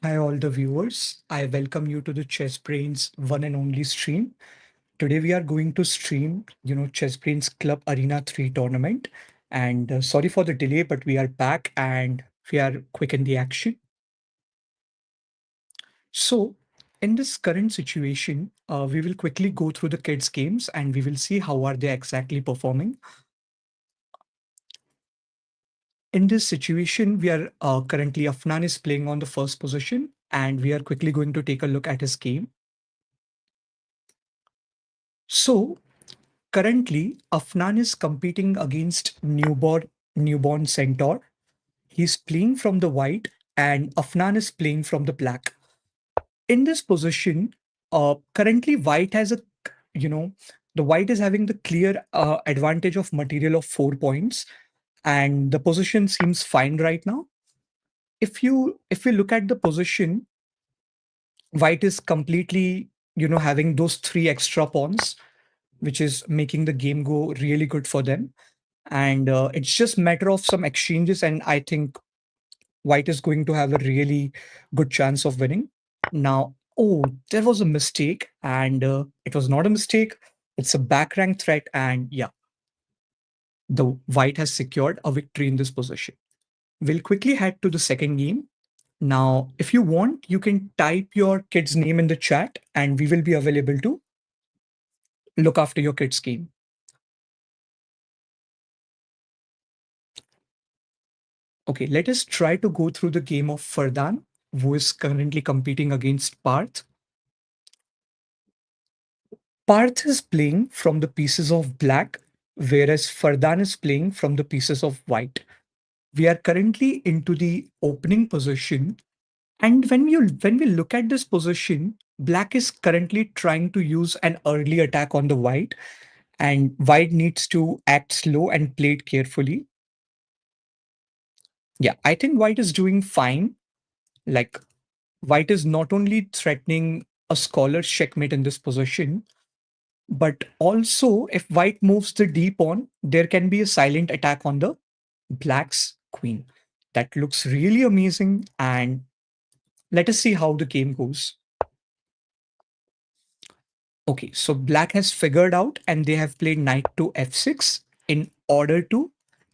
Hi, all the viewers. I welcome you to the Chessbrainz one and only stream. Today we are going to stream, Chessbrainz Club Arena 3 tournament. And sorry for the delay, but we are back and we are quick in the action. So, in this current situation, we will quickly go through the kids' games and we will see how are they exactly performing. In this situation, we are currently Afnan is playing on the first position, and we are quickly going to take a look at his game. So, currently, Afnan is competing against newborn Centaur. He's playing from the white, and Afnan is playing from the black. In this position, currently white has you know, the white is having the clear advantage of material of 4 points, and the position seems fine right now. If we look at the position, white is completely having those three extra pawns, which is making the game go really good for them. And it's just matter of some exchanges, and I think white is going to have a really good chance of winning. Now, oh, there was a mistake, and it was not a mistake. It's a back rank threat, and yeah, the white has secured a victory in this position. We'll quickly head to the second game. Now, if you want, you can type your kid's name in the chat, and we will be available to look after your kid's game. Okay, let us try to go through the game of Fardan, who is currently competing against Parth. Parth is playing from the pieces of black, whereas Fardan is playing from the pieces of white. We are currently into the opening position, and when we look at this position, black is currently trying to use an early attack on the white, and white needs to act slow and play it carefully. Yeah, I think white is doing fine. Like, white is not only threatening a scholar's checkmate in this position, but also if white moves the d pawn, there can be a silent attack on the black's queen. That looks really amazing, and let us see how the game goes. Okay, so black has figured out and they have played knight to f6 in order to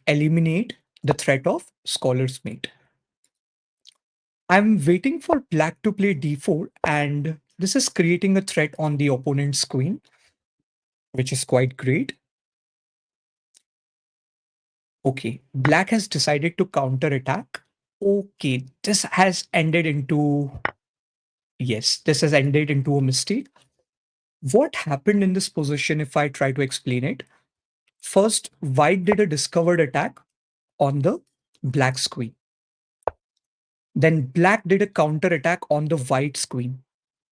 eliminate the threat of scholar's mate. I'm waiting for black to play d4, and this is creating a threat on the opponent's queen, which is quite great. Okay, black has decided to counter attack. Okay, this has ended into, yes, this has ended into a mistake. What happened in this position, if I try to explain it? First, white did a discovered attack on the black's queen. Then black did a counter attack on the white's queen.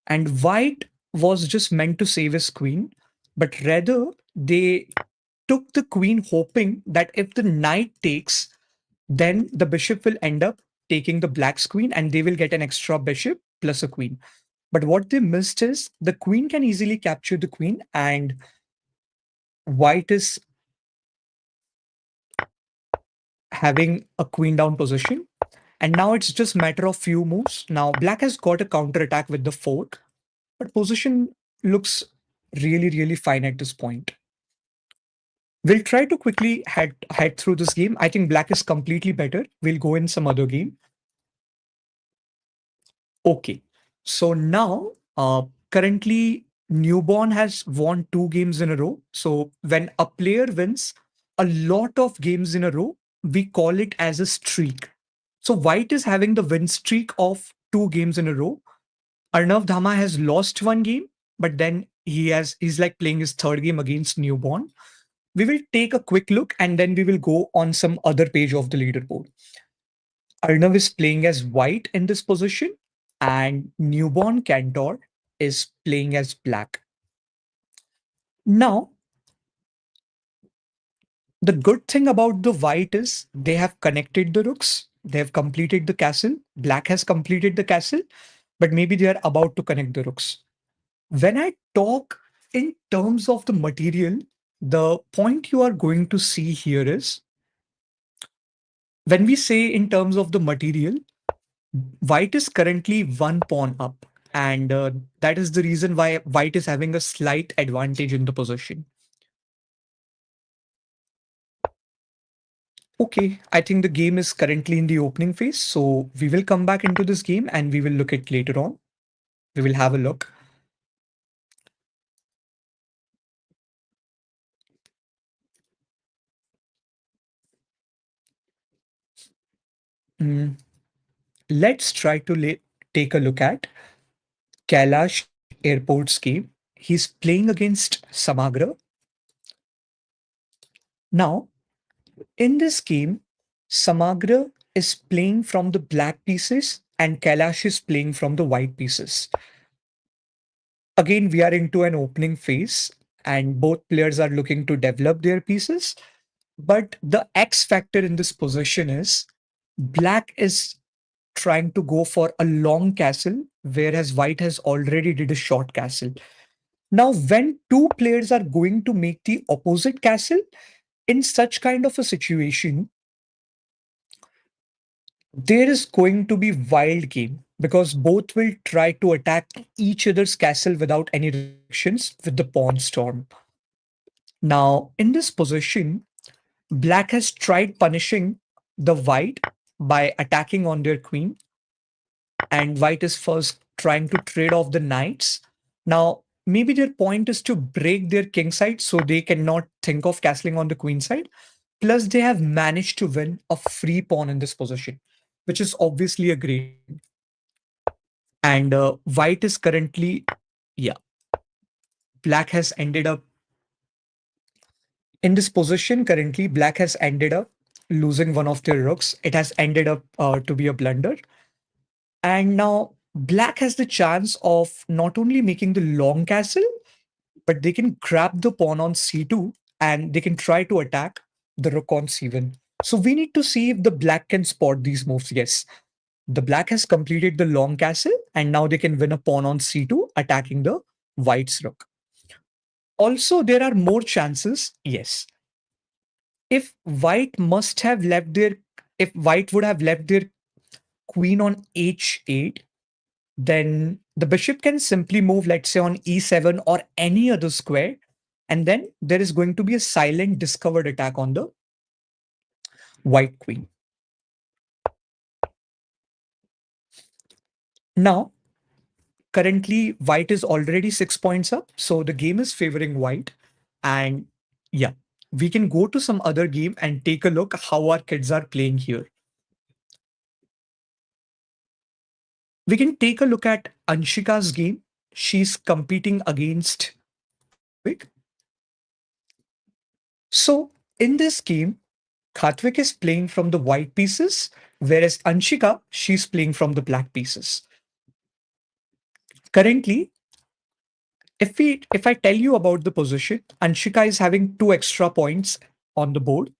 And white was just meant to save his queen, but rather they took the queen hoping that if the knight takes, then the bishop will end up taking the black's queen and they will get an extra bishop plus a queen. But what they missed is the queen can easily capture the queen, and white is having a queen down position. And now it's just matter of few moves. Now black has got a counter attack with the fork, but position looks really, really fine at this point. We'll try to quickly head through this game. I think black is completely better. We'll go in some other game. Okay. So now, currently, Newborn has won 2 games in a row. So when a player wins a lot of games in a row, we call it as a streak. So White is having the win streak of 2 games in a row. Arnav Dhama has lost 1 game, but then he's like playing his third game against Newborn. We will take a quick look and then we will go on some other page of the leaderboard. Arnav is playing as white in this position, and newborn Cantor is playing as black. Now, the good thing about the white is they have connected the rooks, they have completed the castle. Black has completed the castle, but maybe they are about to connect the rooks. When I talk in terms of the material, the point you are going to see here is when we say in terms of the material, White is currently one pawn up, and that is the reason why white is having a slight advantage in the position. Okay, I think the game is currently in the opening phase, so we will come back into this game and we will look at later on. We will have a look. Mm, let's try to take a look at Kailash Airport's game. He's playing against Samagra. Now, in this game, Samagra is playing from the black pieces and Kailash is playing from the white pieces. Again, we are into an opening phase and both players are looking to develop their pieces. But the X factor in this position is black is trying to go for a long castle, whereas white has already did a short castle. Now, when two players are going to make the opposite castle, in such kind of a situation, there is going to be wild game because both will try to attack each other's castle without any restrictions with the pawn storm. Now, in this position, black has tried punishing the white by attacking on their queen, and white is first trying to trade off the knights. Now, maybe their point is to break their king side so they cannot think of castling on the queen side. Plus, they have managed to win a free pawn in this position, which is obviously a great thing. And white is currently, yeah, black has ended up in this position. Currently, black has ended up losing one of their rooks. It has ended up to be a blunder. And now black has the chance of not only making the long castle, but they can grab the pawn on c2 and they can try to attack the rook on c1. So we need to see if the black can spot these moves. Yes, the black has completed the long castle and now they can win a pawn on c2 attacking the white's rook. Also, there are more chances. Yes, if white must have left their if white would have left their queen on h8, then the bishop can simply move, let's say, on e7 or any other square. And then there is going to be a silent discovered attack on the white queen. Now, currently, white is already 6 points up. So the game is favoring white. And yeah, we can go to some other game and take a look how our kids are playing here. We can take a look at Anshika's game. She's competing against Khatvik. So in this game, Khatvik is playing from the white pieces, whereas Anshika, she's playing from the black pieces. Currently, if I tell you about the position, Anshika is having 2 extra points on the board,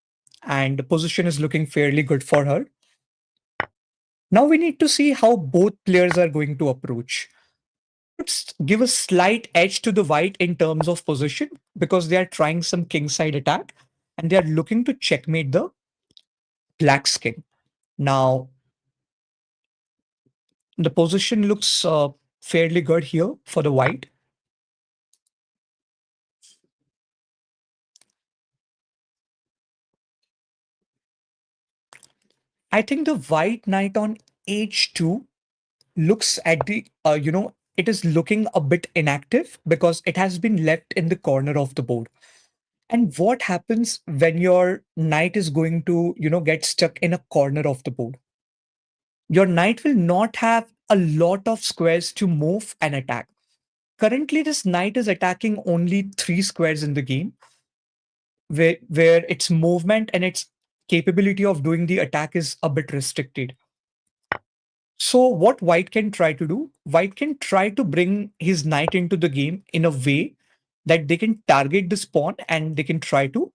and the position is looking fairly good for her. Now we need to see how both players are going to approach. Let's give a slight edge to the white in terms of position because they are trying some kingside attack and they are looking to checkmate the black's king. Now, the position looks fairly good here for the white. I think the white knight on h2 looks at it is looking a bit inactive because it has been left in the corner of the board. And what happens when your knight is going to, get stuck in a corner of the board? Your knight will not have a lot of squares to move and attack. Currently, this knight is attacking only 3 squares in the game, where its movement and its capability of doing the attack is a bit restricted. So what white can try to do, white can try to bring his knight into the game in a way that they can target this pawn and they can try to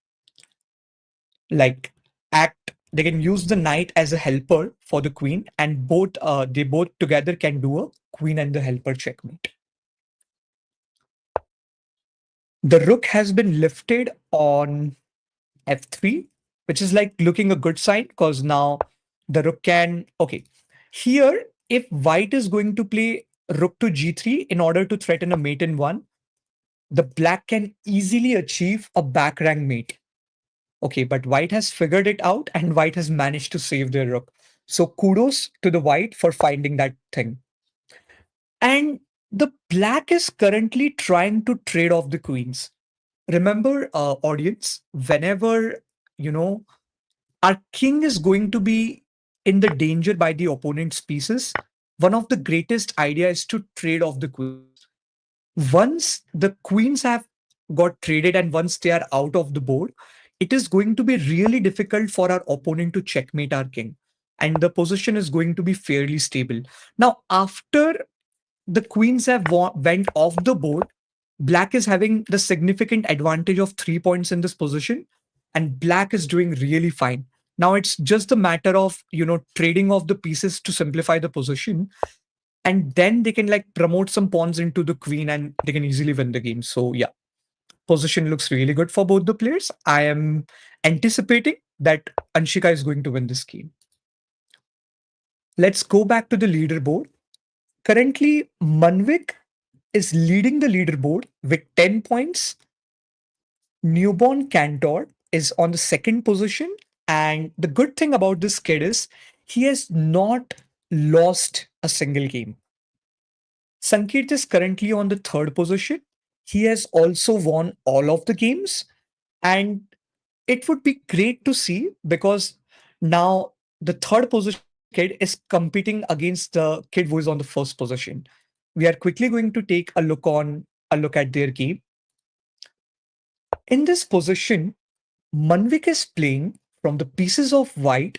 like they can use the knight as a helper for the queen and they both together can do a queen and the helper checkmate. The rook has been lifted on f3, which is like looking a good sign because now the rook can, okay. Here, if white is going to play rook to g3 in order to threaten a mate in one, the black can easily achieve a back rank mate. Okay, but white has figured it out and white has managed to save their rook. So kudos to the white for finding that thing. And the black is currently trying to trade off the queens. Remember, audience, whenever, you know, our king is going to be in the danger by the opponent's pieces, one of the greatest idea is to trade off the queens. Once the queens have got traded and once they are out of the board, it is going to be really difficult for our opponent to checkmate our king. And the position is going to be fairly stable. Now, after the queens have went off the board, black is having the significant advantage of 3 points in this position, and black is doing really fine. Now it's just a matter of trading off the pieces to simplify the position, and then they can like promote some pawns into the queen and they can easily win the game. So yeah, position looks really good for both the players. I am anticipating that Anshika is going to win this game. Let's go back to the leaderboard. Currently, Manvik is leading the leaderboard with 10 points. Newborn Cantor is on the second position. And the good thing about this kid is he has not lost a single game. Sanket is currently on the third position. He has also won all of the games. And it would be great to see because now the third position kid is competing against the kid who is on the first position. We are quickly going to take a look at their game. In this position, Manvik is playing from the pieces of white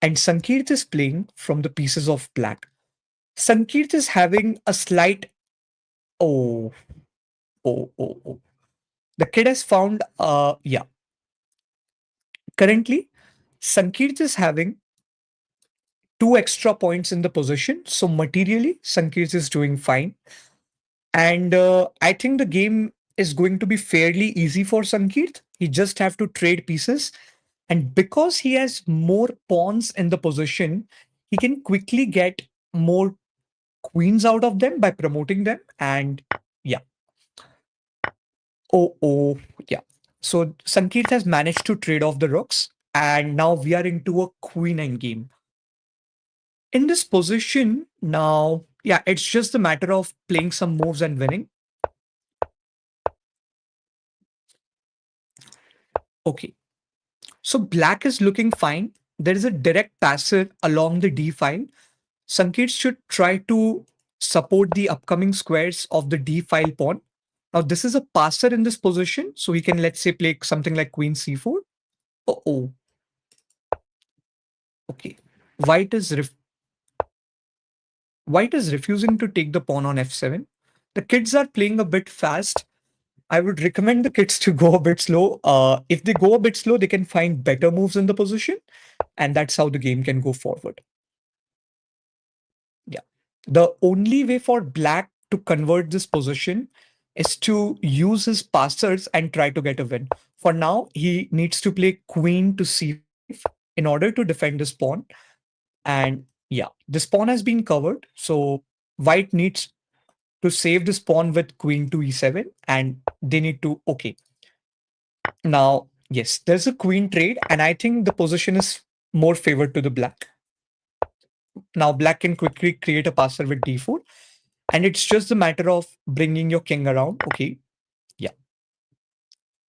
and Sankeet is playing from the pieces of black. Sankeet is having a slight oh oh. The kid has found yeah. Currently, Sankeet is having 2 extra points in the position. So materially, Sankeet is doing fine. And I think the game is going to be fairly easy for Sankeet. He just have to trade pieces. And because he has more pawns in the position, he can quickly get more queens out of them by promoting them. And yeah. Oh, yeah. So Sankeet has managed to trade off the rooks. And now we are into a queen endgame. In this position, now, yeah, it's just a matter of playing some moves and winning. Okay. So black is looking fine. There is a direct passer along the d file. Sanket should try to support the upcoming squares of the d file pawn. Now this is a passer in this position, so we can let's say play something like queen c4. Oh, okay. White is white is refusing to take the pawn on f7. The kids are playing a bit fast. I would recommend the kids to go a bit slow. If they go a bit slow, they can find better moves in the position, and that's how the game can go forward. Yeah. The only way for black to convert this position is to use his passers and try to get a win. For now, he needs to play queen to c5 in order to defend this pawn. And yeah, this pawn has been covered. So white needs to save this pawn with queen to e7 and they need to, okay. Now, yes, there's a queen trade and I think the position is more favored to the black. Now black can quickly create a passer with d4 and it's just a matter of bringing your king around. Okay, yeah.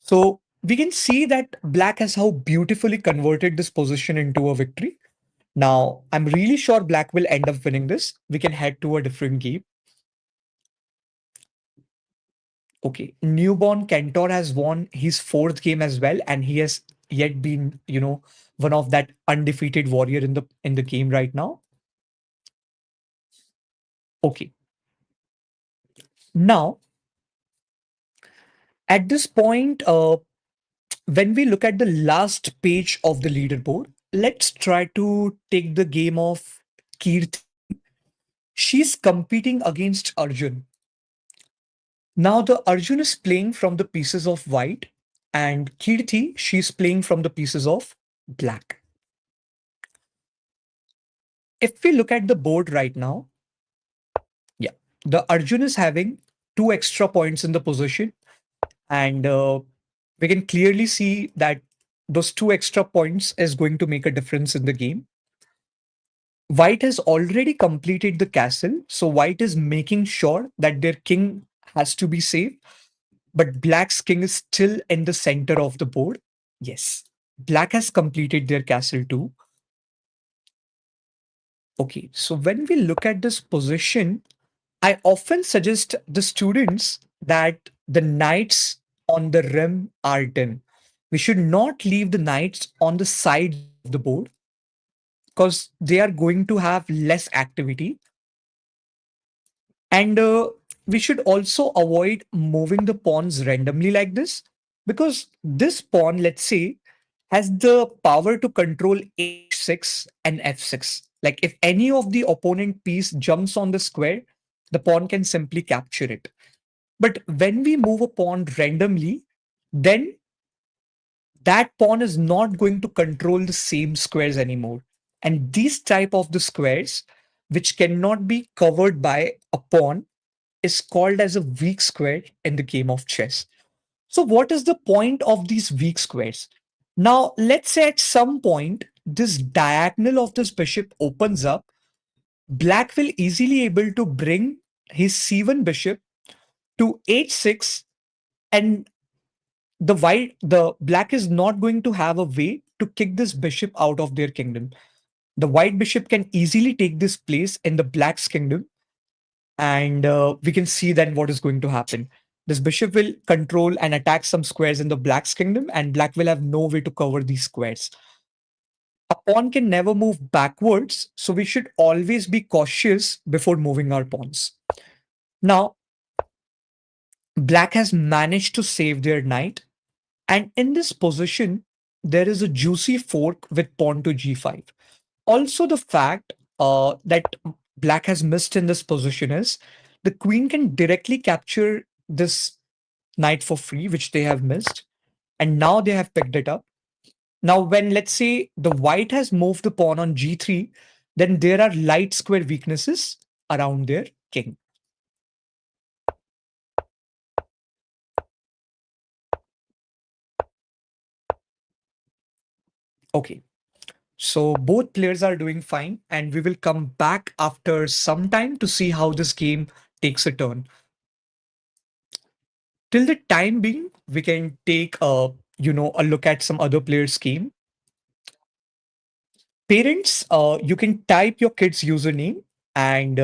So we can see that black has how beautifully converted this position into a victory. Now I'm really sure black will end up winning this. We can head to a different game. Okay, newborn Cantor has won his fourth game as well, and he has yet been, one of that undefeated warrior in the game right now. Okay, now at this point, when we look at the last page of the leaderboard, let's try to take the game of Kirti. She's competing against Arjun. Now the Arjun is playing from the pieces of white, and Kirti, she's playing from the pieces of black. If we look at the board right now, yeah, the Arjun is having two extra points in the position, and we can clearly see that those two extra points is going to make a difference in the game. White has already completed the castle, so White is making sure that their king has to be safe, but Black's king is still in the center of the board. Yes, Black has completed their castle too. Okay, so when we look at this position, I often suggest the students that the knights on the rim are done. We should not leave the knights on the sides of the board because they are going to have less activity. And we should also avoid moving the pawns randomly like this because this pawn, let's say, has the power to control h6 and f6. Like if any of the opponent piece jumps on the square, the pawn can simply capture it. But when we move a pawn randomly, then that pawn is not going to control the same squares anymore. And these type of the squares, which cannot be covered by a pawn, is called as a weak square in the game of chess. So what is the point of these weak squares? Now, let's say at some point, this diagonal of this bishop opens up. Black will easily able to bring his c1 bishop to h6, and the black is not going to have a way to kick this bishop out of their kingdom. The white bishop can easily take this place in the black's kingdom, and we can see then what is going to happen. This bishop will control and attack some squares in the black's kingdom, and black will have no way to cover these squares. A pawn can never move backwards, so we should always be cautious before moving our pawns. Now, black has managed to save their knight, and in this position, there is a juicy fork with pawn to g5. Also, the fact that black has missed in this position is the queen can directly capture this knight for free, which they have missed. And now they have picked it up. Now, when let's say the white has moved the pawn on g3, then there are light square weaknesses around their king. Okay, so both players are doing fine, and we will come back after some time to see how this game takes a turn. Till the time being, we can take a look at some other players' game. Parents, you can type your kid's username, and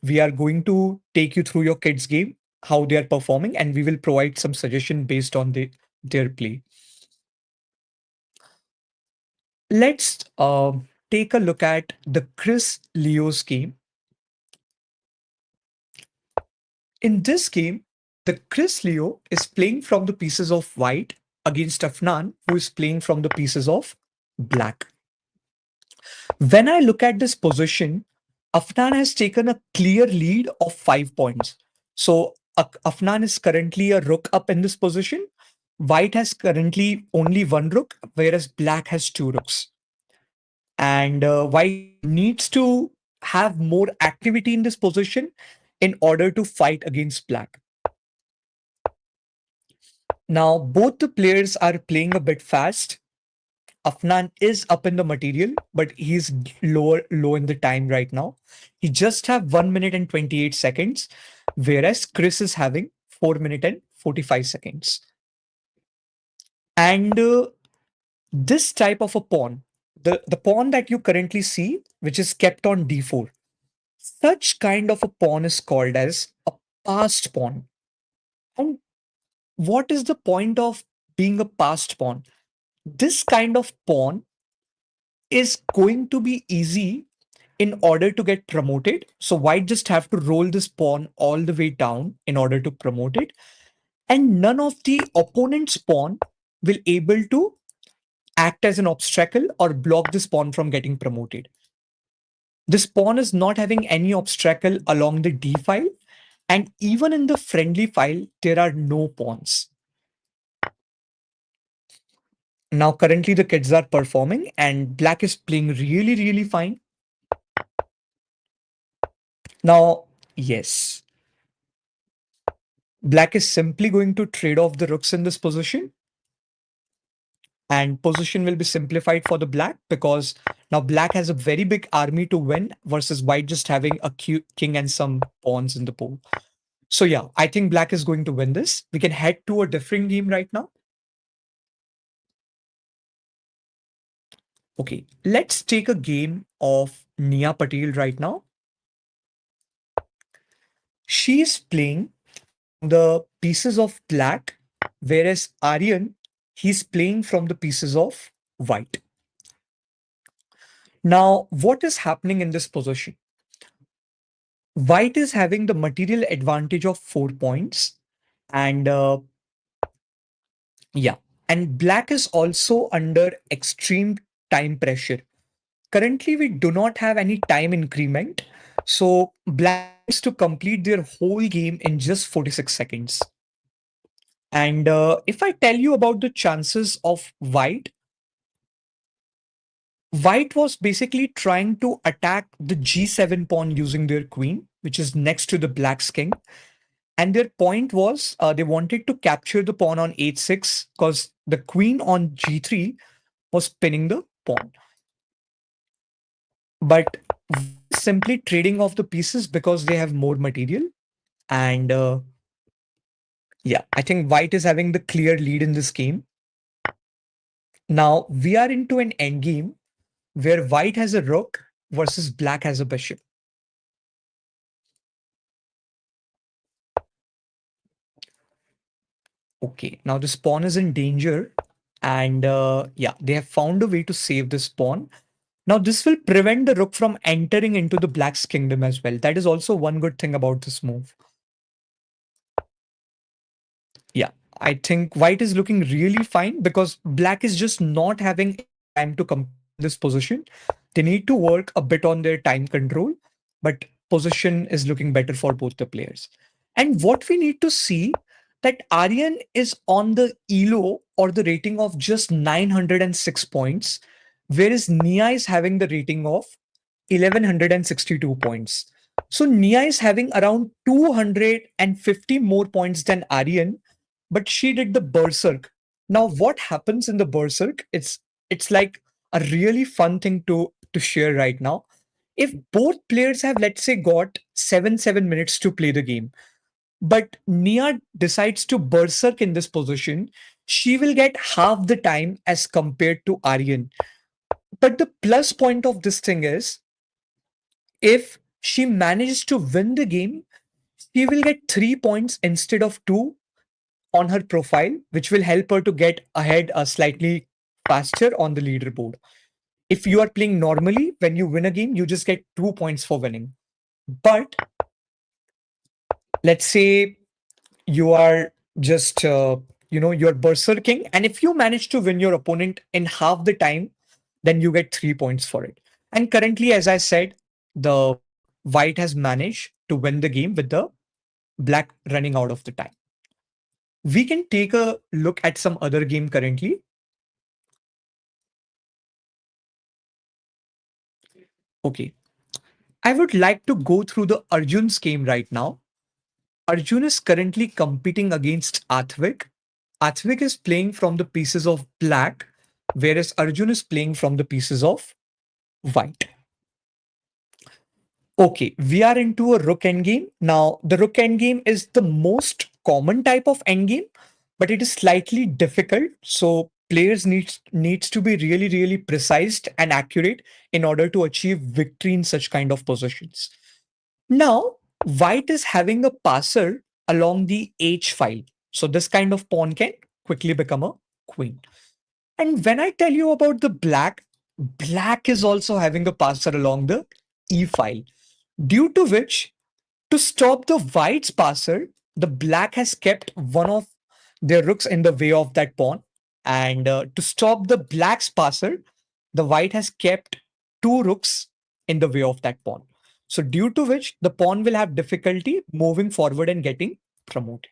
we are going to take you through your kids' game, how they are performing, and we will provide some suggestion based on their play. Let's take a look at the Chris Leo's game. In this game, the Chris Leo is playing from the pieces of white against Afnan, who is playing from the pieces of black. When I look at this position, Afnan has taken a clear lead of 5 points. So Afnan is currently a rook up in this position. White has currently only one rook, whereas black has two rooks. And white needs to have more activity in this position in order to fight against black. Now, both the players are playing a bit fast. Afnan is up in the material, but he's low in the time right now. He just have 1 minute and 28 seconds, whereas Chris is having 4 minutes and 45 seconds. And this type of a pawn, the pawn that you currently see, which is kept on d4, such kind of a pawn is called as a passed pawn. And what is the point of being a passed pawn? This kind of pawn is going to be easy in order to get promoted. So white just have to roll this pawn all the way down in order to promote it. And none of the opponent's pawn will able to act as an obstacle or block this pawn from getting promoted. This pawn is not having any obstacle along the d file. And even in the friendly file, there are no pawns. Now, currently the kids are performing and black is playing really, really fine. Now, yes, black is simply going to trade off the rooks in this position, and position will be simplified for the black because now black has a very big army to win versus white just having a king and some pawns in the pool. So yeah, I think black is going to win this. We can head to a different game right now. Okay, let's take a game of Nia Patel right now. She's playing the pieces of black, whereas Aryan, he's playing from the pieces of white. Now, what is happening in this position? White is having the material advantage of 4 points, and yeah, and black is also under extreme time pressure. Currently, we do not have any time increment, so black needs to complete their whole game in just 46 seconds. And if I tell you about the chances of white was basically trying to attack the g7 pawn using their queen, which is next to the black's king. And their point was they wanted to capture the pawn on h6 because the queen on g3 was pinning the pawn. But simply trading off the pieces because they have more material. And yeah, I think white is having the clear lead in this game. Now we are into an endgame where white has a rook versus black has a bishop. Okay, now this pawn is in danger, and yeah, they have found a way to save this pawn. Now, this will prevent the rook from entering into the black's kingdom as well. That is also one good thing about this move. Yeah, I think white is looking really fine because black is just not having time to complete this position. They need to work a bit on their time control, but position is looking better for both the players. And what we need to see that Aryan is on the ELO or the rating of just 906 points, whereas Nia is having the rating of 1162 points. So Nia is having around 250 more points than Aryan, but she did the berserk. Now, what happens in the berserk? It's like a really fun thing to share right now. If both players have, let's say, got 7 minutes to play the game, but Nia decides to berserk in this position, she will get half the time as compared to Aryan. But the plus point of this thing is if she manages to win the game, she will get 3 points instead of two on her profile, which will help her to get ahead slightly faster on the leaderboard. If you are playing normally, when you win a game, you just get 2 points for winning. But let's say you are just, you're berserking, and if you manage to win your opponent in half the time, then you get 3 points for it. And currently, as I said, the white has managed to win the game with the black running out of the time. We can take a look at some other game currently. Okay. I would like to go through the Arjun's game right now. Arjun is currently competing against Athvik. Athvik is playing from the pieces of black, whereas Arjun is playing from the pieces of white. Okay, we are into a rook endgame. Now, the rook endgame is the most common type of endgame, but it is slightly difficult. So players needs to be really, really precise and accurate in order to achieve victory in such kind of positions. Now, white is having a passer along the h file. So this kind of pawn can quickly become a queen. And when I tell you about the black is also having a passer along the e file, due to which to stop the white's passer, the black has kept one of their rooks in the way of that pawn. And to stop the black's passer, the white has kept two rooks in the way of that pawn. So due to which the pawn will have difficulty moving forward and getting promoted.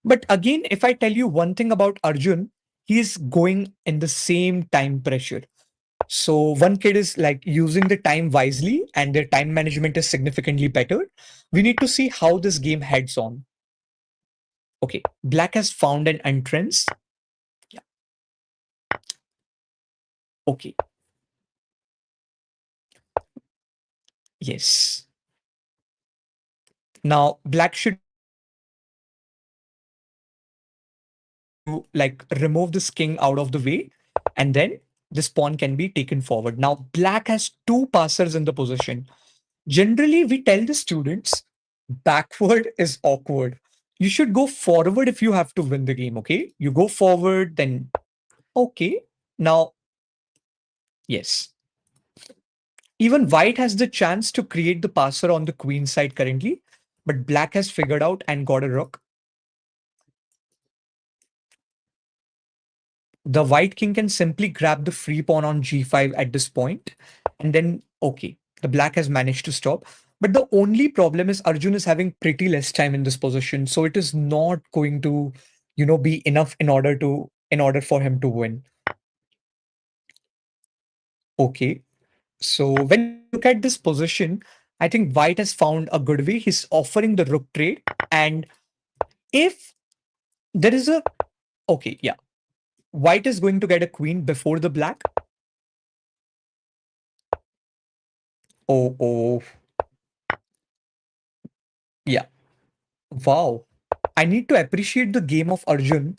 But again, if I tell you one thing about Arjun, he is going in the same time pressure. So one kid is like using the time wisely and their time management is significantly better. We need to see how this game heads on. Okay, black has found an entrance. Yeah. Okay, yes. Now black should to like remove this king out of the way, and then this pawn can be taken forward. Now black has two passers in the position. Generally, we tell the students backward is awkward. You should go forward if you have to win the game, okay? You go forward, then okay. Now, yes. Even white has the chance to create the passer on the queen side currently, but black has figured out and got a rook. The white king can simply grab the free pawn on g5 at this point, and then okay, the black has managed to stop. But the only problem is Arjun is having pretty less time in this position, so it is not going to, be enough in order for him to win. Okay, so when we look at this position, I think white has found a good way. He's offering the rook trade, and if there is a okay, yeah, white is going to get a queen before the black. Oh, oh, yeah. Wow. I need to appreciate the game of Arjun.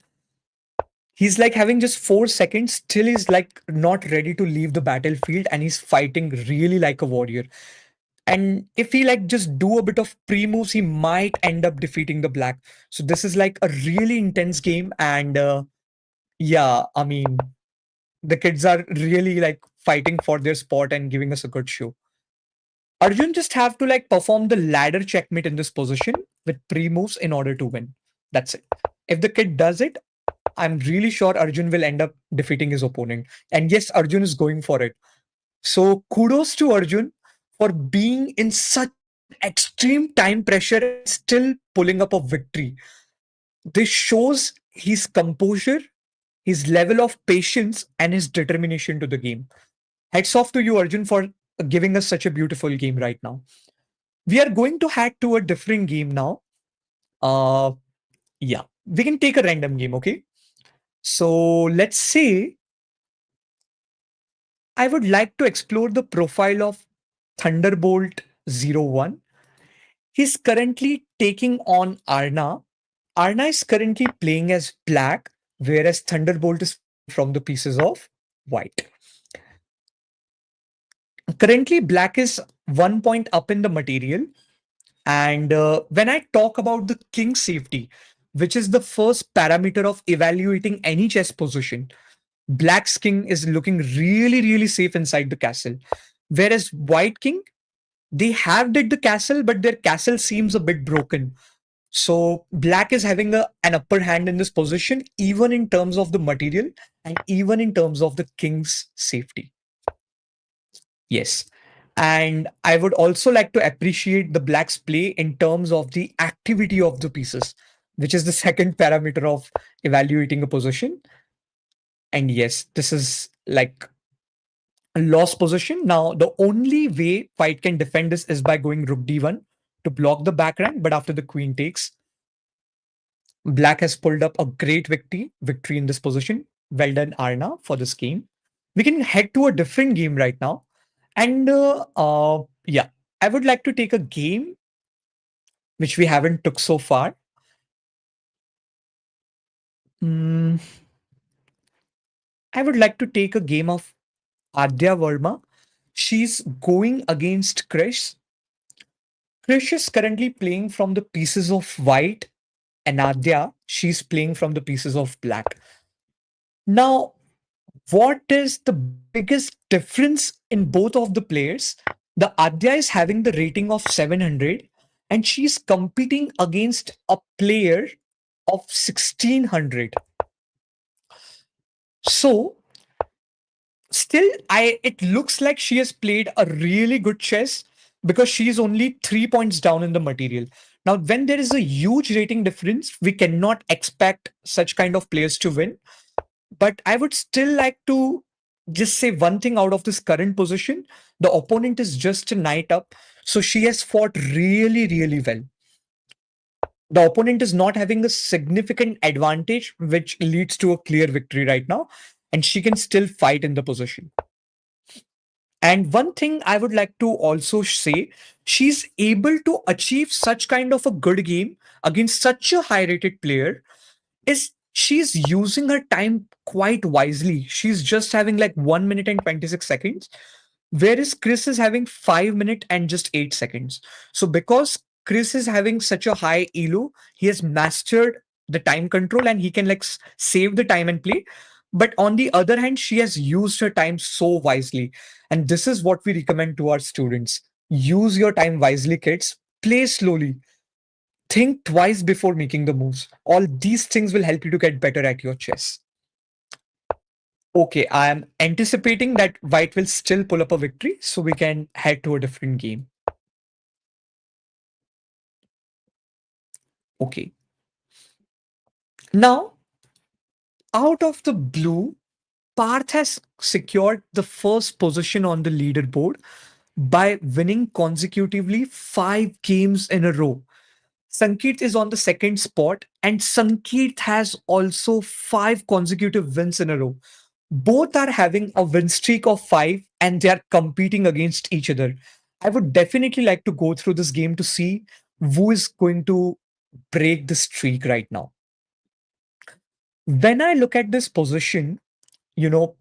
He's like having just 4 seconds, still he's like not ready to leave the battlefield and he's fighting really like a warrior. And if he like just do a bit of pre-moves, he might end up defeating the black. So this is like a really intense game. And yeah, I mean, the kids are really like fighting for their spot and giving us a good show. Arjun just have to like perform the ladder checkmate in this position with pre-moves in order to win. That's it. If the kid does it, I'm really sure Arjun will end up defeating his opponent. And yes, Arjun is going for it. So kudos to Arjun for being in such extreme time pressure and still pulling up a victory. This shows his composure, his level of patience, and his determination to the game. Hats off to you, Arjun, for giving us such a beautiful game right now. We are going to head to a different game now. Uh, yeah, we can take a random game, okay? So let's say I would like to explore the profile of Thunderbolt 01. He's currently taking on Arna. Arna is currently playing as black, whereas Thunderbolt is from the pieces of white. Currently, black is 1 point up in the material. And when I talk about the king safety, which is the first parameter of evaluating any chess position, black's king is looking really, really safe inside the castle. Whereas white king, they have did the castle, but their castle seems a bit broken. So black is having an upper hand in this position, even in terms of the material and even in terms of the king's safety. Yes. And I would also like to appreciate the black's play in terms of the activity of the pieces, which is the second parameter of evaluating a position. And yes, this is like a lost position. Now, the only way white can defend this is by going rook d1 to block the back rank. But after the queen takes, black has pulled up a great victory in this position. Well done, Arna, for this game. We can head to a different game right now. And yeah, I would like to take a game which we haven't took so far. Mm, I would like to take a game of Adya Verma. She's going against Krish. Krish is currently playing from the pieces of white, and Adya, she's playing from the pieces of black. Now, what is the biggest difference in both of the players? The Adya is having the rating of 700 and she's competing against a player of 1600. So still it looks like she has played a really good chess because she's only 3 points down in the material. Now, when there is a huge rating difference, we cannot expect such kind of players to win. But I would still like to just say one thing out of this current position. The opponent is just a knight up. So she has fought really, really well. The opponent is not having a significant advantage, which leads to a clear victory right now. And she can still fight in the position. And one thing I would like to also say, she's able to achieve such kind of a good game against such a high rated player is she's using her time quite wisely. She's just having like 1 minute and 26 seconds, whereas Chris is having 5 minutes and just 8 seconds. So because Chris is having such a high elo, he has mastered the time control and he can like save the time and play. But on the other hand, she has used her time so wisely. And this is what we recommend to our students. Use your time wisely, kids. Play slowly. Think twice before making the moves. All these things will help you to get better at your chess. Okay, I am anticipating that white will still pull up a victory, so we can head to a different game. Okay. Now, out of the blue, Parth has secured the first position on the leaderboard by winning consecutively 5 games in a row. Sankeet is on the second spot, and Sankeet has also 5 consecutive wins in a row. Both are having a win streak of 5 and they are competing against each other. I would definitely like to go through this game to see who is going to break the streak right now. When I look at this position,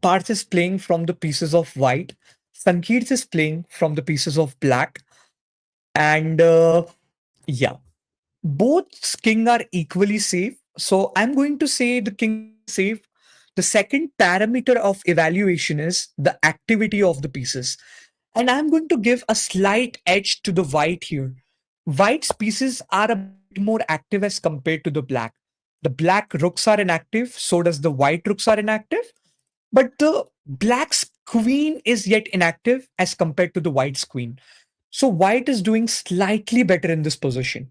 Parth is playing from the pieces of white, Sankeet is playing from the pieces of black, and yeah, both king are equally safe. So I'm going to say the king is safe. The second parameter of evaluation is the activity of the pieces. And I'm going to give a slight edge to the white here. White's pieces are a bit more active as compared to the black. The black rooks are inactive, so does the white rooks are inactive. But the black's queen is yet inactive as compared to the white's queen. So white is doing slightly better in this position.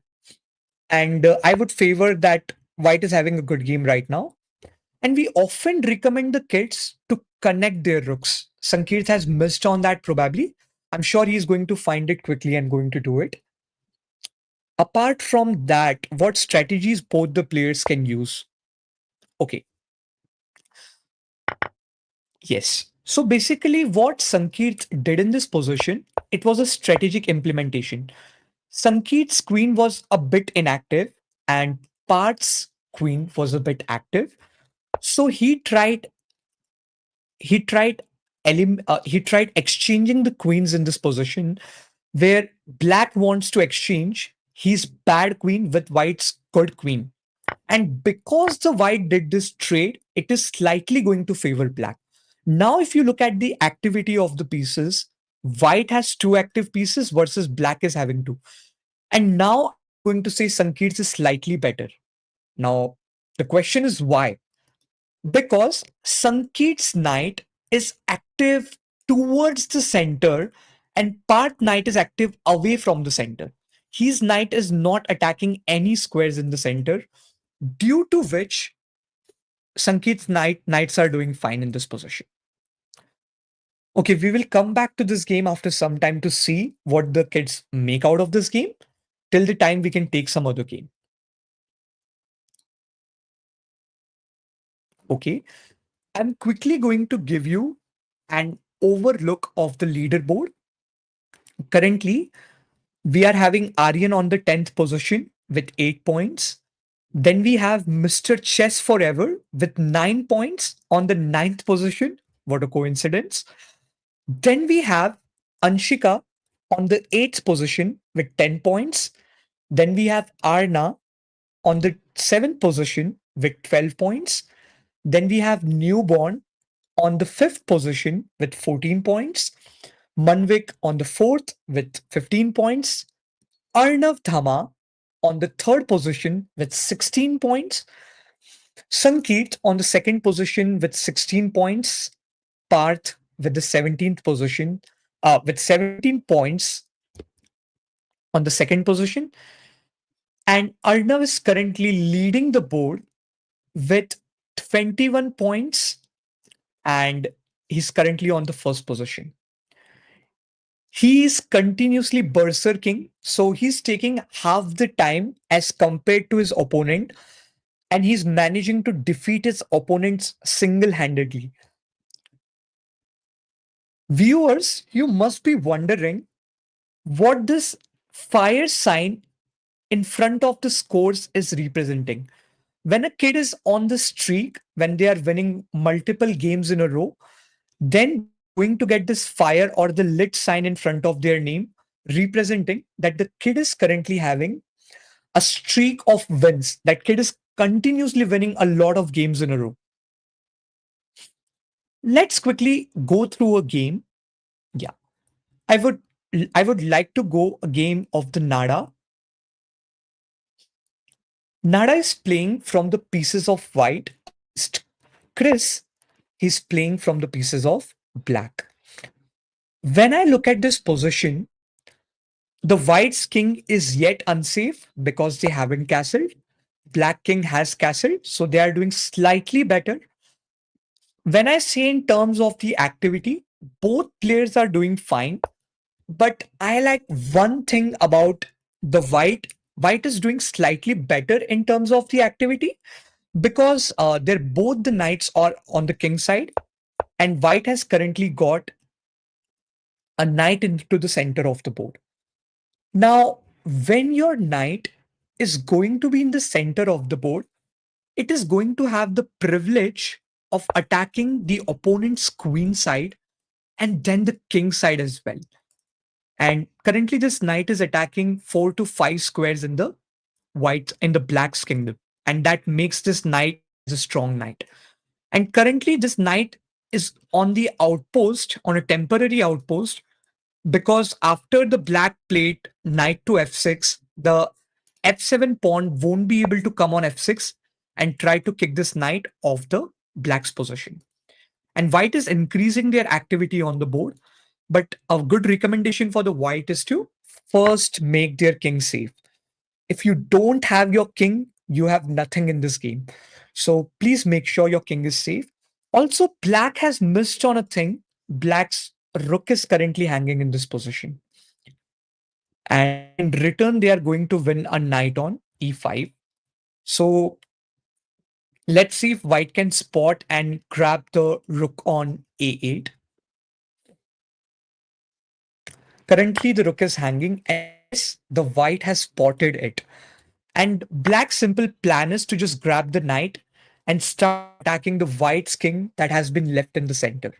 And I would favor that white is having a good game right now. And we often recommend the kids to connect their rooks. Sankeet has missed on that probably. I'm sure he's going to find it quickly and going to do it. Apart from that, what strategies both the players can use? Okay, yes. So basically, what Sankeet did in this position, it was a strategic implementation. Sankeet's queen was a bit inactive, and Parth's queen was a bit active. So he tried exchanging the queens in this position where black wants to exchange his bad queen with white's good queen. And because the white did this trade, it is slightly going to favor black. Now, if you look at the activity of the pieces, white has 2 active pieces versus black is having 2. And now I'm going to say Sankeet's is slightly better. Now, the question is why? Because Sankeet's knight is active towards the center and Parth knight is active away from the center. His knight is not attacking any squares in the center, due to which Sankeet's knights are doing fine in this position. Okay, we will come back to this game after some time to see what the kids make out of this game. Till the time we can take some other game. Okay, I'm quickly going to give you an overlook of the leaderboard. Currently, we are having Aryan on the 10th position with 8 points. Then we have Mr. Chess Forever with 9 points on the ninth position. What a coincidence. Then we have Anshika on the 8th position with 10 points. Then we have Arna on the 7th position with 12 points. Then we have Newborn on the 5th position with 14 points. Manvik on the 4th with 15 points. Arnav Dhama on the 3rd position with 16 points. Sankeet on the 2nd position with 16 points. Parth with the 17th position with 17 points on the 2nd position. And Arnav is currently leading the board with 21 points. And He's currently on the first position. He is continuously berserking, so he's taking half the time as compared to his opponent, and he's managing to defeat his opponents single handedly. Viewers, you must be wondering what this fire sign in front of the scores is representing. When a kid is on the streak, when they are winning multiple games in a row, then they are going to get this fire or the lit sign in front of their name, representing that the kid is currently having a streak of wins. That kid is continuously winning a lot of games in a row. Let's quickly go through a game. Yeah, I would I would like to go a game of the Nada. Nada is playing from the pieces of white against Chris. He's playing from the pieces of black. When I look at this position, the white's king is yet unsafe because they haven't castled. Black king has castled, so they are doing slightly better. When I say in terms of the activity, both players are doing fine. But I like one thing about the white. White is doing slightly better in terms of the activity because they're both the knights are on the king side, and white has currently got a knight into the center of the board. Now, when your knight is going to be in the center of the board, it is going to have the privilege of attacking the opponent's queen side and then the king side as well. And currently, this knight is attacking 4 to 5 squares in the black's kingdom, and that makes this knight as a strong knight. And currently, this knight is on the outpost, on a temporary outpost, because after the black played knight to f6, the f7 pawn won't be able to come on f6 and try to kick this knight off the black's position. And white is increasing their activity on the board. But a good recommendation for the white is to first make their king safe. If you don't have your king, you have nothing in this game. So please make sure your king is safe. Also, black has missed on a thing. Black's rook is currently hanging in this position. And in return, they are going to win a knight on e5. So let's see if white can spot and grab the rook on a8. Currently, the rook is hanging, and yes, the white has spotted it. And black's simple plan is to just grab the knight and start attacking the white's king that has been left in the center.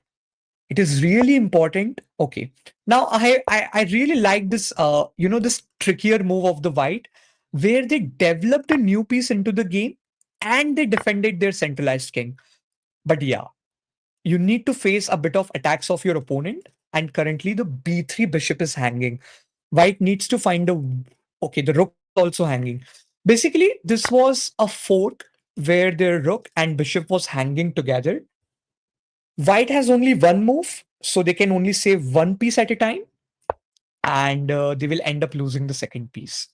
It is really important. Okay. Now I really like this this trickier move of the white where they developed a new piece into the game and they defended their centralized king. But yeah, you need to face a bit of attacks of your opponent, and currently the b3 bishop is hanging. White needs to find a okay, the rook is also hanging. Basically, this was a fork where their rook and bishop was hanging together. White has only one move, so they can only save one piece at a time, and they will end up losing the second piece.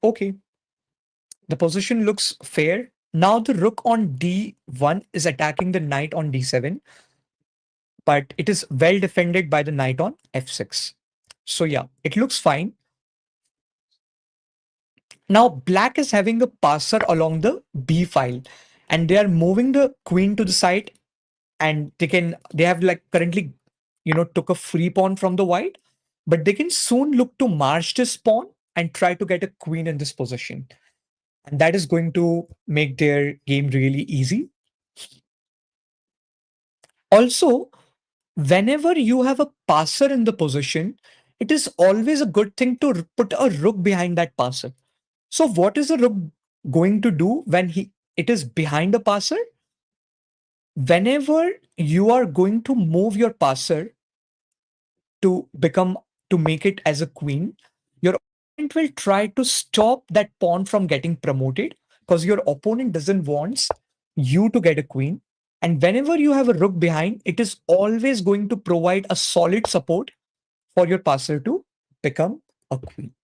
Okay, the position looks fair. Now the rook on d1 is attacking the knight on d7, but it is well defended by the knight on f6. So yeah, it looks fine. Now black is having a passer along the b file, and they are moving the queen to the side, and they have like currently took a free pawn from the white, but they can soon look to march this pawn and try to get a queen in this position, and that is going to make their game really easy. Also, whenever you have a passer in the position, it is always a good thing to put a rook behind that passer. So what is the rook going to do when it is behind a passer? Whenever you are going to move your passer to become to make it as a queen, your opponent will try to stop that pawn from getting promoted because your opponent doesn't want you to get a queen. And whenever you have a rook behind, it is always going to provide a solid support for your passer to become a queen.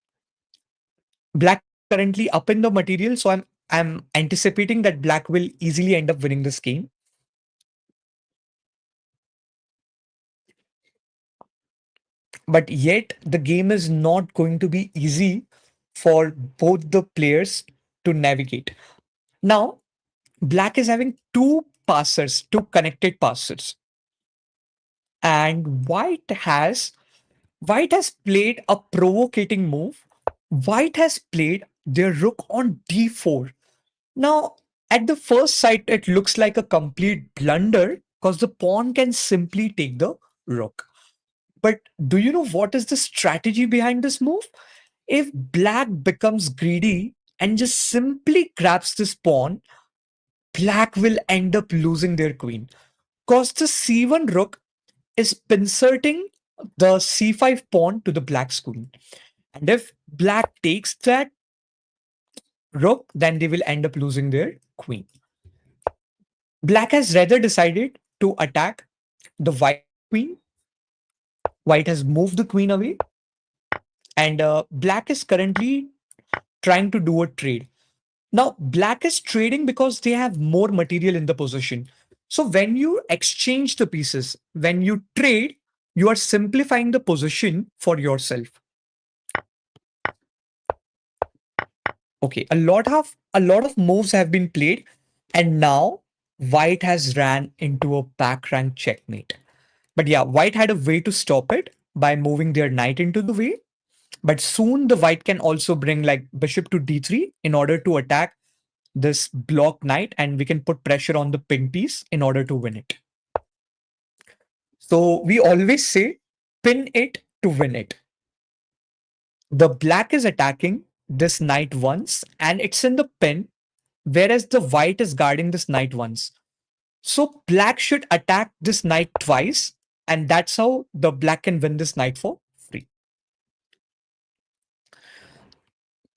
Black currently up in the material, so I'm anticipating that black will easily end up winning this game. But yet the game is not going to be easy for both the players to navigate. Now, black is having two passers, two connected passers, and white has played a provocating move. White has played their rook on d4. Now, at the first sight, it looks like a complete blunder because the pawn can simply take the rook. But do you know what is the strategy behind this move? If black becomes greedy and just simply grabs this pawn, black will end up losing their queen. Because the c1 rook is pincerting the c5 pawn to the black's queen. And if black takes that rook, then they will end up losing their queen. Black has rather decided to attack the white queen. White has moved the queen away, and black is currently trying to do a trade. Now, black is trading because they have more material in the position. So, when you exchange the pieces, when you trade, you are simplifying the position for yourself. Okay, a lot of moves have been played, and now white has ran into a back rank checkmate. But yeah, white had a way to stop it by moving their knight into the way. But soon the white can also bring like bishop to d3 in order to attack this block knight, and we can put pressure on the pin piece in order to win it. So we always say pin it to win it. The black is attacking this knight once and it's in the pin, whereas the white is guarding this knight once. So black should attack this knight twice, and that's how the black can win this knight for free.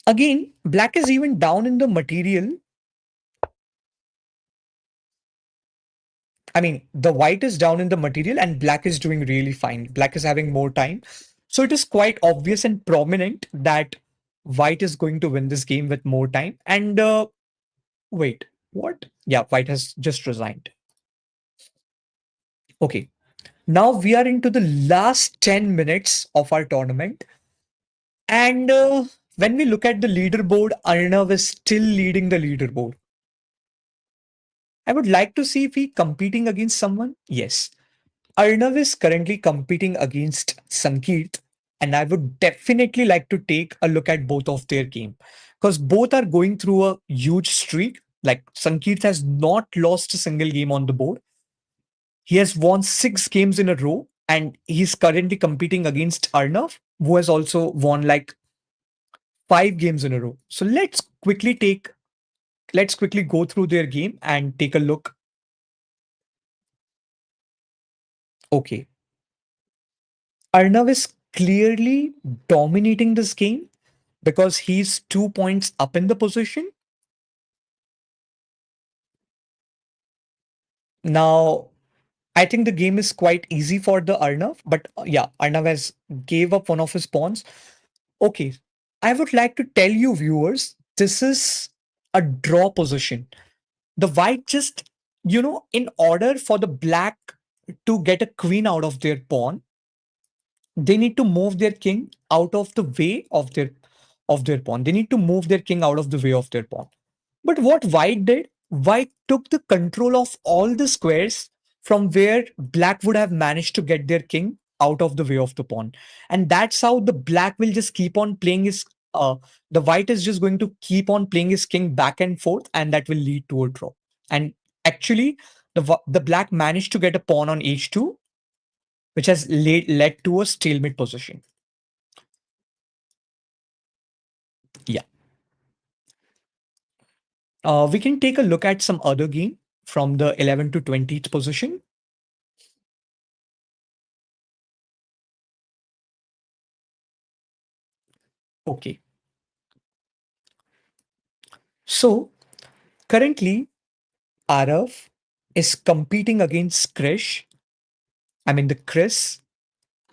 Again, black is even down in the material. I mean, the white is down in the material and black is doing really fine. Black is having more time. So it is quite obvious and prominent that white is going to win this game with more time. And wait, what? Yeah, white has just resigned. Okay. Now we are into the last 10 minutes of our tournament. And when we look at the leaderboard, Arnav is still leading the leaderboard. I would like to see if he competing against someone. Yes. Arnav is currently competing against Sankeet, and I would definitely like to take a look at both of their game because both are going through a huge streak. Like Sankeet has not lost a single game on the board. He has won 6 games in a row, and he's currently competing against Arnav, who has also won like 5 games in a row. So let's quickly go through their game and take a look. Okay. Arnav is clearly dominating this game because he's 2 points up in the position. Now, I think the game is quite easy for the Arnav, but yeah, Arnav has gave up one of his pawns. Okay, I would like to tell you viewers, this is a draw position. The white just, in order for the black to get a queen out of their pawn, they need to move their king out of the way of their pawn. They need to move their king out of the way of their pawn. But what white did, white took the control of all the squares from where black would have managed to get their king out of the way of the pawn. And that's how the black will just keep on playing his the white is just going to keep on playing his king back and forth, and that will lead to a draw. And actually, the black managed to get a pawn on h2, which has led to a stalemate position. Yeah. We can take a look at some other game from the 11th to 20th position. Okay. So currently, Arav is competing against Krish. I mean, the Chris.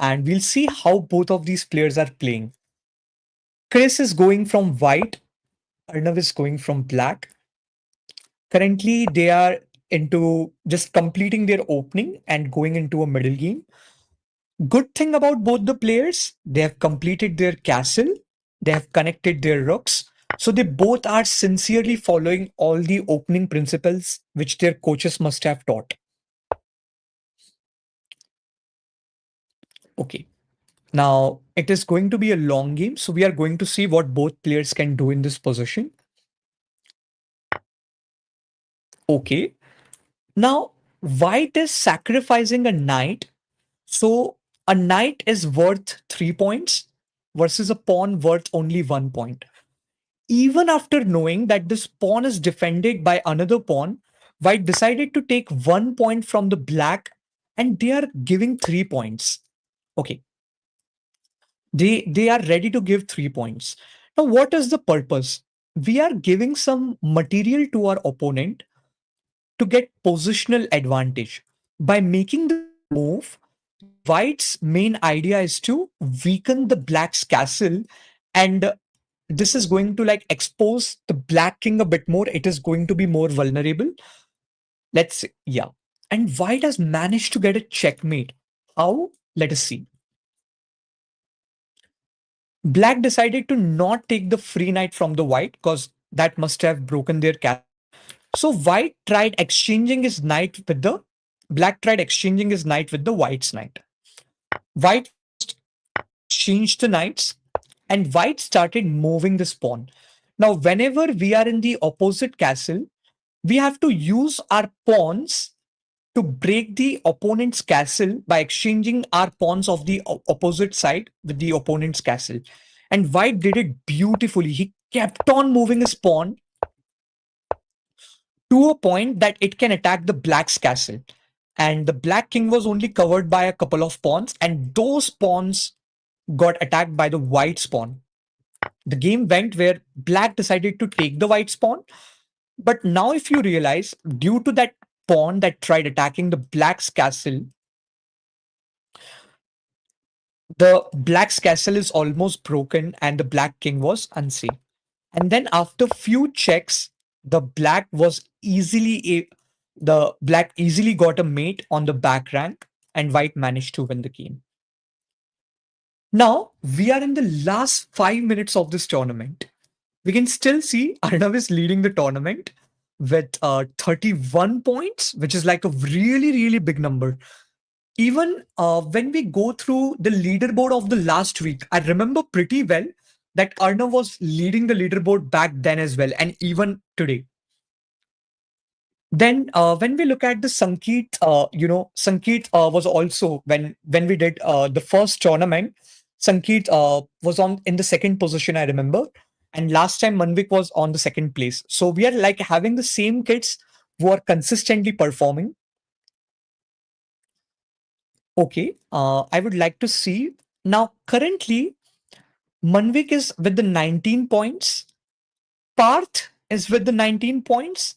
And we'll see how both of these players are playing. Chris is going from white Arnav is going from black. Currently, they are into just completing their opening and going into a middle game. Good thing about both the players, they have completed their castle, they have connected their rooks. So they both are sincerely following all the opening principles which their coaches must have taught. Okay. Now it is going to be a long game, so we are going to see what both players can do in this position. Okay. Now, white is sacrificing a knight. So a knight is worth 3 points versus a pawn worth only 1 point. Even after knowing that this pawn is defended by another pawn, white decided to take 1 point from the black and they are giving 3 points. Okay, they are ready to give 3 points. Now, what is the purpose? We are giving some material to our opponent to get positional advantage. By making this move, white's main idea is to weaken the black's castle, and this is going to like expose the black king a bit more. It is going to be more vulnerable. Let's see. Yeah. And white has managed to get a checkmate. How? Let us see. Black decided to not take the free knight from the white because that must have broken their castle. So white tried exchanging his knight with the black tried exchanging his knight with the white's knight. White changed the knights and white started moving this pawn. Now, whenever we are in the opposite castle, we have to use our pawns to break the opponent's castle by exchanging our pawns of the opposite side with the opponent's castle. And white did it beautifully. He kept on moving his pawn to a point that it can attack the black's castle. And the black king was only covered by a couple of pawns, and those pawns got attacked by the white's pawn. The game went where black decided to take the white's pawn. But now, if you realize, due to that pawn that tried attacking the black's castle, the black's castle is almost broken and the black king was unsafe. And then after few checks, the black was the black easily got a mate on the back rank and white managed to win the game. Now we are in the last 5 minutes of this tournament. We can still see Arnav is leading the tournament with 31 points, which is like a really, really big number. Even when we go through the leaderboard of the last week, I remember pretty well that Arnav was leading the leaderboard back then as well, and even today. Then, when we look at the Sankeet, Sankeet was also when we did the first tournament. Sankeet was on in the second position, I remember, and last time Manvik was on the second place. So we are like having the same kids who are consistently performing. Okay, I would like to see now. Currently, Manvik is with the 19 points. Parth is with the 19 points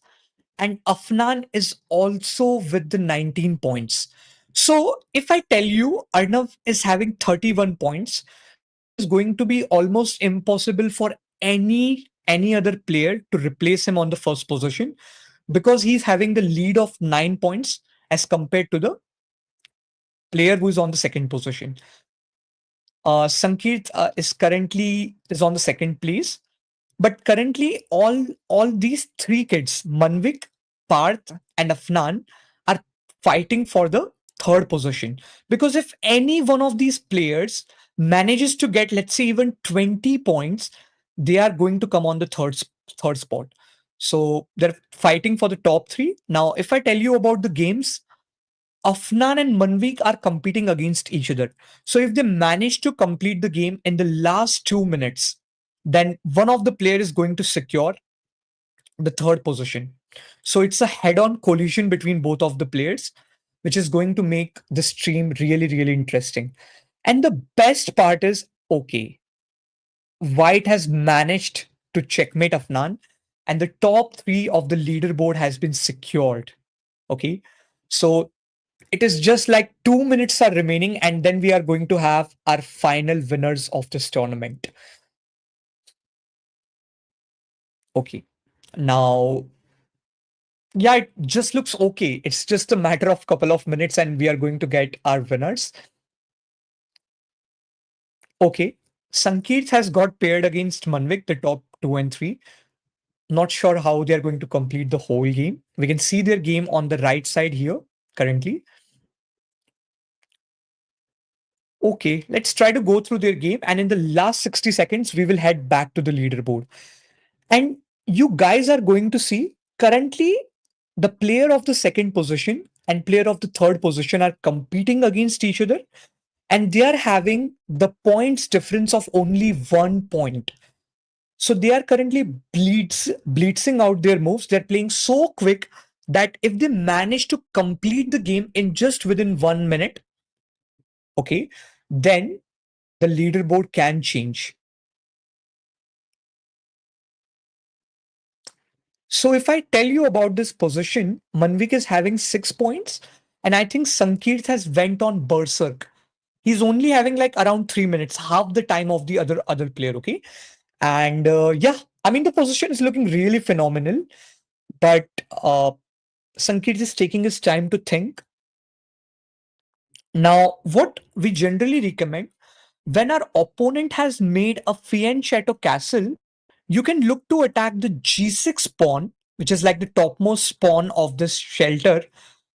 and Afnan is also with the 19 points. So if I tell you Arnav is having 31 points, it's going to be almost impossible for any other player to replace him on the first position because he's having the lead of 9 points as compared to the player who is on the second position. Sankeet is on the second place. But currently, all these three kids, Manvik, Parth, and Afnan, are fighting for the third position. Because if any one of these players manages to get, let's say, even 20 points, they are going to come on the third spot. So they're fighting for the top three. Now, if I tell you about the games, Afnan and Manvik are competing against each other. So if they manage to complete the game in the last 2 minutes, then one of the players is going to secure the third position. So it's a head-on collision between both of the players, which is going to make the stream really, really interesting. And the best part is, okay, White has managed to checkmate Afnan, and the top three of the leaderboard has been secured. Okay. So it is just like 2 minutes are remaining, and then we are going to have our final winners of this tournament. Okay. Now, yeah, it just looks okay. It's just a matter of couple of minutes and we are going to get our winners. Okay. Sankeet has got paired against Manvik, the top two and three. Not sure how they are going to complete the whole game. We can see their game on the right side here currently. Okay, let's try to go through their game. And in the last 60 seconds, we will head back to the leaderboard. And you guys are going to see currently the player of the second position and player of the third position are competing against each other. And they are having the points difference of only 1 point. So they are currently blitzing out their moves. They're playing so quick that if they manage to complete the game in just within 1 minute, okay, then the leaderboard can change. So if I tell you about this position, Manvik is having 6 points, and I think Sankeet has went on berserk. He's only having like around 3 minutes, half the time of the other player. Okay, and yeah, I mean the position is looking really phenomenal, but Sankeet is taking his time to think. Now, what we generally recommend when our opponent has made a fianchetto castle, you can look to attack the g6 pawn, which is like the topmost pawn of this shelter,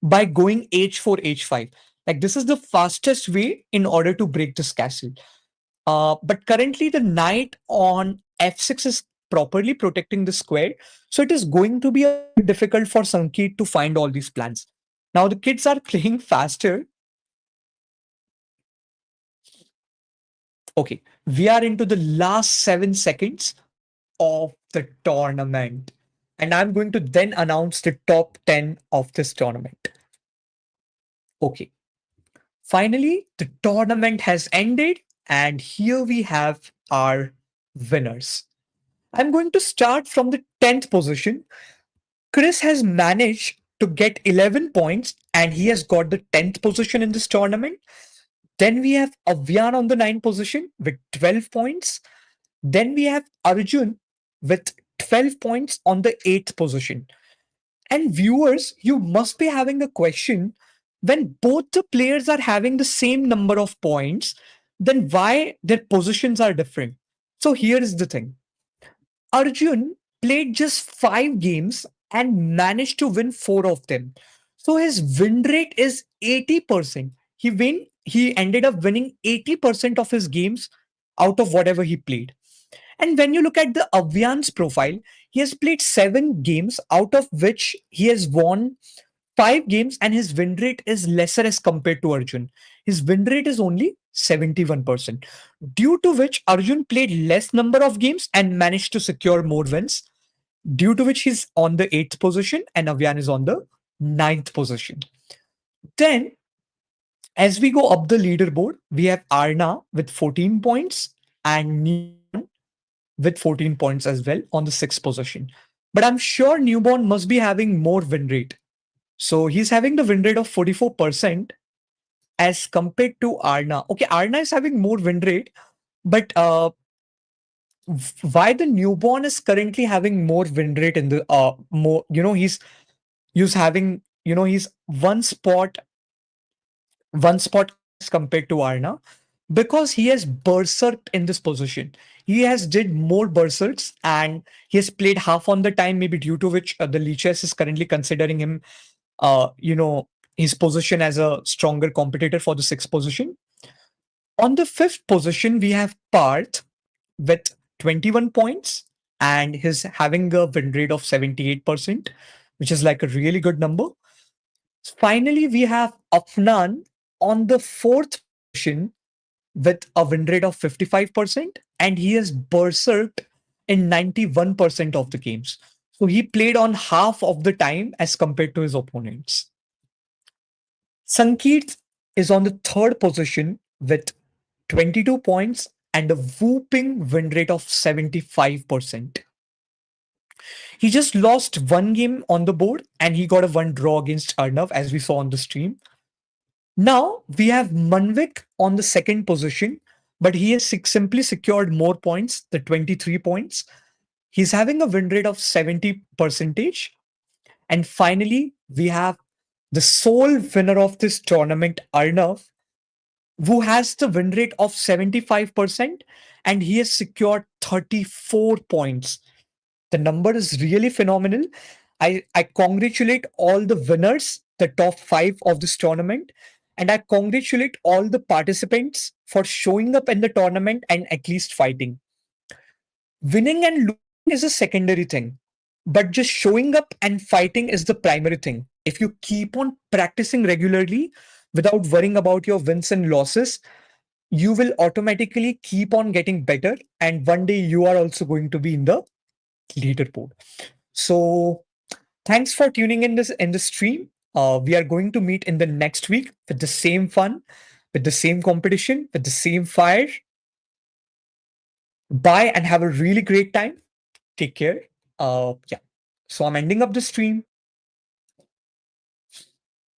by going h4, h5. Like this is the fastest way in order to break this castle. But currently, the knight on f6 is properly protecting the square, so it is going to be a bit difficult for Sankeet to find all these plans. Now, the kids are playing faster. Okay, we are into the last 7 seconds of the tournament. And I'm going to then announce the top 10 of this tournament. Okay, finally, the tournament has ended, and here we have our winners. I'm going to start from the 10th position. Chris has managed to get 11 points, and he has got the 10th position in this tournament. Then we have Avyan on the 9th position with 12 points. Then we have Arjun with 12 points on the 8th position. And viewers, you must be having a question, when both the players are having the same number of points, then why their positions are different? So here is the thing. Arjun played just 5 games and managed to win 4 of them. So his win rate is 80%. He ended up winning 80% of his games out of whatever he played. And when you look at the Avyan's profile, he has played 7 games, out of which he has won 5 games, and his win rate is lesser as compared to Arjun. His win rate is only 71%, due to which Arjun played less number of games and managed to secure more wins, due to which he's on the 8th position and Avyan is on the 9th position. Then, as we go up the leaderboard, we have Arna with 14 points and Newborn with 14 points as well on the 6th position. But I'm sure Newborn must be having more win rate. So he's having the win rate of 44% as compared to Arna. Okay, Arna is having more win rate, but why the newborn is currently having more win rate in the more, he's having, he's one spot as compared to Arna, because he has berserked in this position. He has did more berserks and he has played half on the time, maybe due to which the Lichess is currently considering him, uh, you know, his position as a stronger competitor for the 6th position. On the 5th position, we have Parth with 21 points and he's having a win rate of 78%, which is like a really good number. Finally, we have Afnan on the 4th position with a win rate of 55%, and he has berserked in 91% of the games. So he played on half of the time as compared to his opponents. Sankeet is on the 3rd position with 22 points and a whooping win rate of 75%. He just lost 1 game on the board and he got a 1 draw against Arnav, as we saw on the stream. Now we have Manvik on the 2nd position, but he has simply secured more points, the 23 points. He's having a win rate of 70 percentage. And finally, we have the sole winner of this tournament, Arnav, who has the win rate of 75%, and he has secured 34 points. The number is really phenomenal. I congratulate all the winners, the top five of this tournament, and I congratulate all the participants for showing up in the tournament and at least fighting. Winning and losing is a secondary thing, but just showing up and fighting is the primary thing. If you keep on practicing regularly without worrying about your wins and losses, you will automatically keep on getting better. And one day you are also going to be in the leaderboard. So thanks for tuning in the stream. We are going to meet in the next week with the same fun, with the same competition, with the same fire. Bye and have a really great time. Take care. Yeah. So I'm ending up the stream.